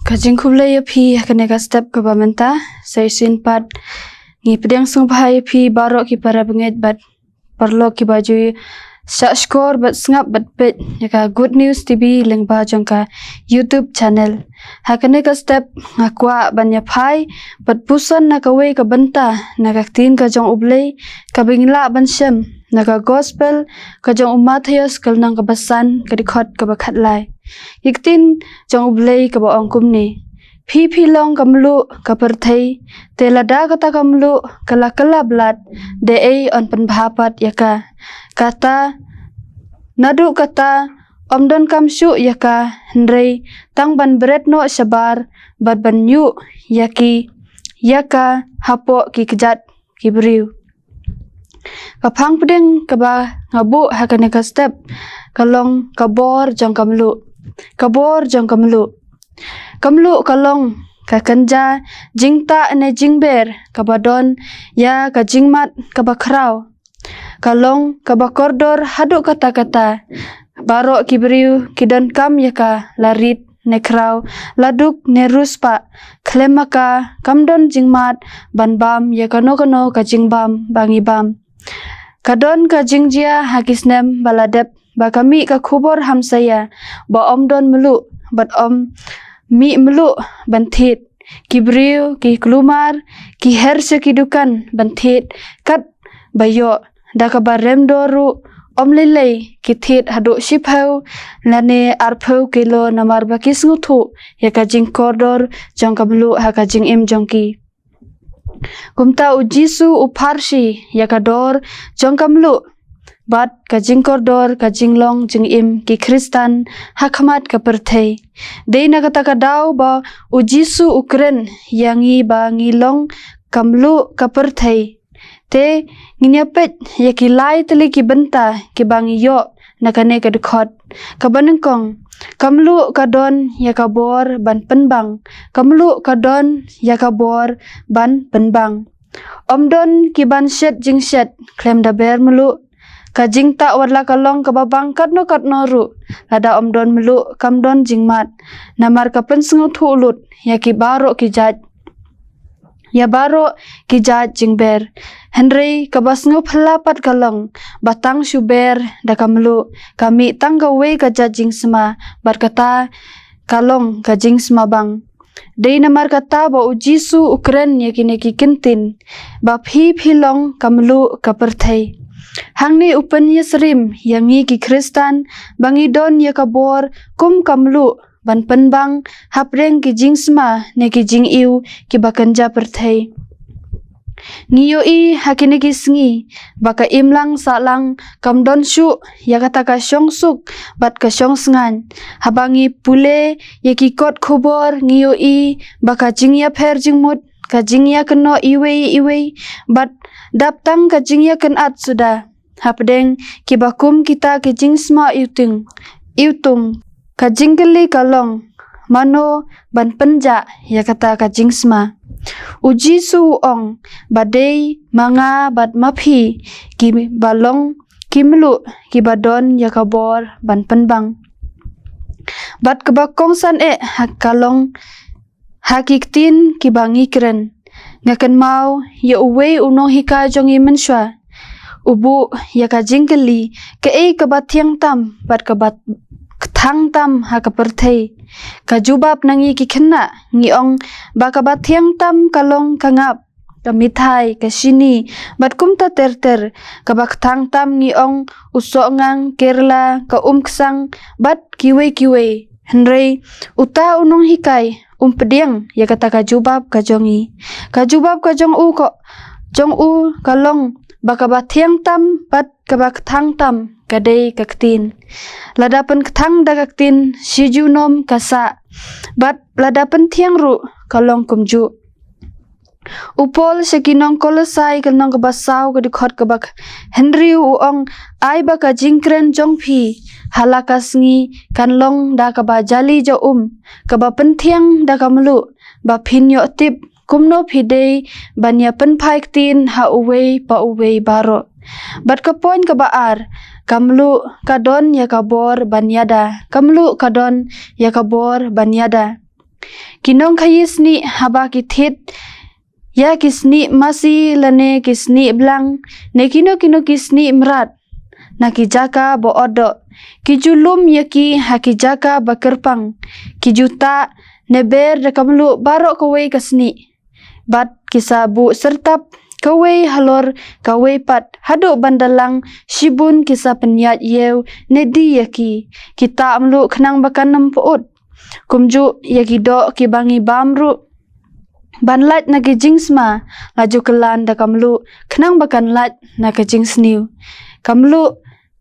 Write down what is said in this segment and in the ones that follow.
Kajing kublai api kene ka step ke bamenta saya sin pat ngi pedang sung bahai api barok ki para benget bat perlo ki baju sa skor bat ngap bat pet ya ka good news tv leng ba jong ka YouTube channel hakane ka step ngakwa banya phai bat pusan na ka we ka banta na ka tin ka jong ublei ka bingla ban shem na ka gospel ka jong umathias kal nang ka basan ka dikhot ka bakhat lai iktin jong ublei ka ba ongkum ni phi long kamlu ka perthei telada kata kamlu kala blat de ei on pen bhapat yaka kata nadu kata omdon kamshu yaka hendrei tang ban bret no sabar bat ban yu yaka hapo ki kejat ki briu kapang pedeng kaba ngabu hakane ka step kalong kabor jong kamlu kamlu kalong ka kanja jingta ne jingber kabadon ya ka jingmat kabakrau kalong kabakordor hadu kata-kata baro kibriu kidon kam yaka larit nekrau laduk neruspa klemaka kamdon jingmat banbam yaka no ka jingbam bangibam kadon ka jingjia hakisnem baladep bakami ka khubor hamsaya ba omdon melu bat om mi melu banthit kibriu ki klumar ki herse kidukan banthit kat bayo daka barem doru om lelei ki thit hadu shiphau lane arphau kilo namar bakis nguthu yaka jing kordor jong kablu haka jing im jongki kumta ujisu upharsi yaka dor jong kamlu bat kajing kordor kajing long jing im ki kristan hakmat ka perthei deina kata kadau ba ujisu ukren yangi ba ngilong kamlu ka perthei te nginyapet yaki lai teli ki benta ki bangi yo nakane ka dekhot ka banengkong kamlu kadon yakabor ban penbang kamlu kadon yakabor ban penbang omdon ki ban shet jing shet klem da ber melu kajing tak warla kalong ka babang kat no ru lada omdon melu kamdon jingmat namar ka pensengu thulut yaki baro ki jat ya baro ki jat jingber henry ka basngu phalapat kalong batang shuber da kamlu kami tangga we ka jajing sma barkata kalong ka jing sma bang dei namar kata ba ujisu ukren yakine ki kintin ba phi long kamlu ka perthei hangni upen yesrim yangi ki kristan bangi don yakabor kum kamlu ban penbang hapreng ki jingsma ne ki jing iu ki bakanja perthei ngiyo i hakine ki sngi baka imlang salang kamdon shu yakata ka syongsuk bat ka syongsngan habangi pule yaki kot khobor ngiyo i baka jingya pher jingmut ka jingya keno iwei bat daptang ka jingya ken at sudah hapdeng kibakum kita ki jingsma iutung ka jinggeli kalong mano ban penja yakata ka jingsma uji su ong badei manga bat mapi ki balong kimlu ki badon yakabor ban penbang bat kebakong san hakalong hakiktin ki bangi kren ngaken mau ya uwe uno hika jongi menshwa ubu yaka jinggeli ke kabathiang tam bat kabat thang tam ha ka perthei ka jubab nangi ki khenna ngiong ba kabathiang tam kalong kangap ka mithai ka sini bat kumta ter ka bak thang tam ngiong uso ngang kerala ka ksang bat kiwe henrei uta unong hikai pedeng ya kata ka jubab ka jongi ka jubab ka jong u ko jong u kalong baka bathiang tam bat kabak thang tam kadei kaktin ladapan kthang da kaktin sijunom kasa bat ladapan thiang ru kalong kumju upol sekinong kolosai kanong kabasau ka dikhot kabak henry uong ai baka jingkren jongphi halakasngi kanlong da kaba jali jo kaba penthiang da kamlu ba phinyo tip kumno phidei banya penphaik tin ha uwei pa uwei baro bat ka point ka baar kamlu kadon yakabor banyada kamlu kadon yakabor banyada Kinong kayisni haba kithit ya kisni masi lane kisni blang ne kino kisni merat na kijaka bo odo kijulum yaki hakijaka bakerpang kijuta neber dakamlu barok kawai kasni bat kisabu sertap kawai halor kawai pat haduk bandalang shibun kisa penyat yew nedi yaki kita amlu kenang bakanam puut kumju yaki do kibangi bamru banlat na kijing sma laju kelan da kamlu kenang bakan lat na kijing sniu kamlu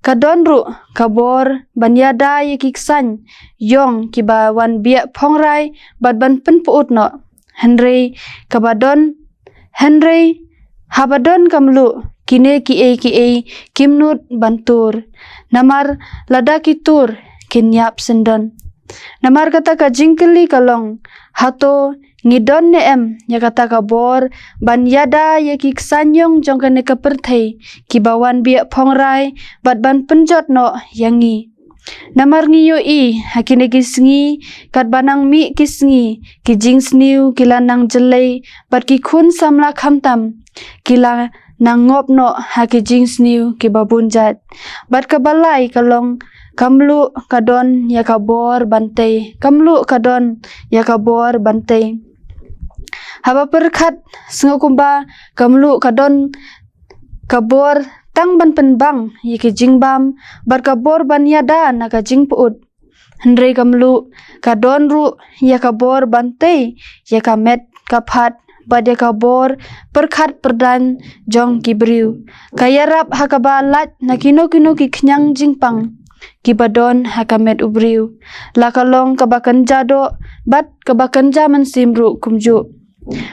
kadonru kabor banyada yekiksan yong kibawan biak phongrai badban penpuut no Henry kabadon Henry habadon kamlu kine ki kimnut bantur namar lada kitur kinyap sendon namar kata ka jingkeli kalong hato ngidon ne em ya kata ka bor ban yada ya ki sanyong jong kane ka perthei ki bawan biak phongrai bat ban penjot no yangi namar ngiyo i hakine kisngi kat banang mi kisngi ki jing sniu kilanang jelei bat ki khun samla khamtam kila nangop no haki jing sniu ki babunjat bat ka balai kalong kamlu kadon ya kabor bantai kamlu kadon ya kabor bantai haba perkat sengokumba kamlu kadon kabor tang ban penbang yiki jingbam bar kabor ban yada naga jing puut Henry kamlu kadon ru ya kabor bantai ya kamet kaphat bad ya kabor perkat perdan jong kibriu kayarap hakabalat nakino ki kenyang jingpang kibadon hakamet ubriu lakalong kabakan jado bat kabakan jaman simru kumju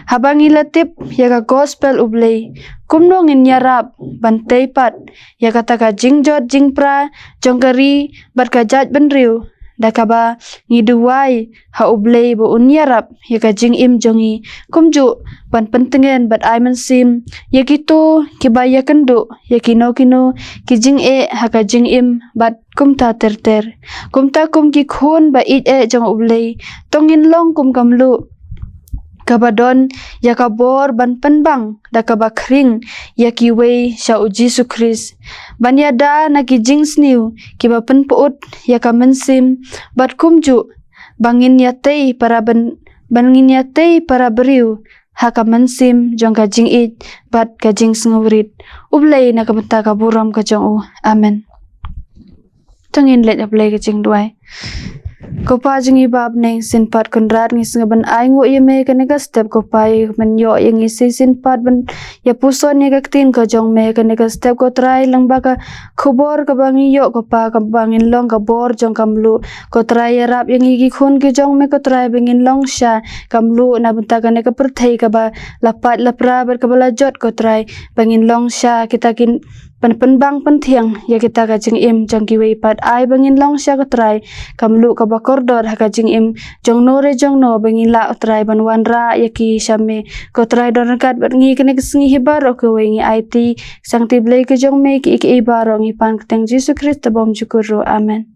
habangi latip ya ka gospel ublei kumno ngin yarap bantai pat ya kata ka jingjot jingpra jongkari bat kajat benriu dakaba ngiduwai ha ublei bo unyarap ya ka jing im jongi kumju ban pentengen bat aiman sim ya gitu kibaya kendu ya kino ki jing ha ka jing im bat kumta terter kumta kum ki khun ba it jong ublei tongin long kum kamlu kabadon ya kabor ban penbang da kabakring ya kiwei sha Jesu Kris ban yada na ki jing sniu kiba penpuut ya kamensim bat kumju bangin yatei para bangin yatei para beriu ha kamensim jong ka jing it bat ka jing sngawrit ublei na kamta kaburam ka jong u amen tongin let ublei ka jing duai kopa jingi bab neng sinpat kondrat ngi singaban ai ngo yeme kaneka step kopa menyo yang isi sinpat ban ya puson ya kaktin ko jong me kaneka step ko try lang baka khobor ka bangi yo kopa ka bangin long ka bor jong kamlu ko try ya rap yang igi khun ki jong me ko try bangin long sha kamlu na benta kaneka perthei ka ba lapat lapra ber ka bala jot ko try bangin long sha kita kin penbang penthiang ya kita ka jing im jong ki wei pat ai bangin long sha ka try kamlu ka bakordor ha ka jing im jong no bangin la try ban wan ra ya ki shame ko try don kat ber ngi kene sngi hibar ko wei ngi it sang ti blei ke jong me ki baro ngi pan teng Jesu Christ bom jukuru amen.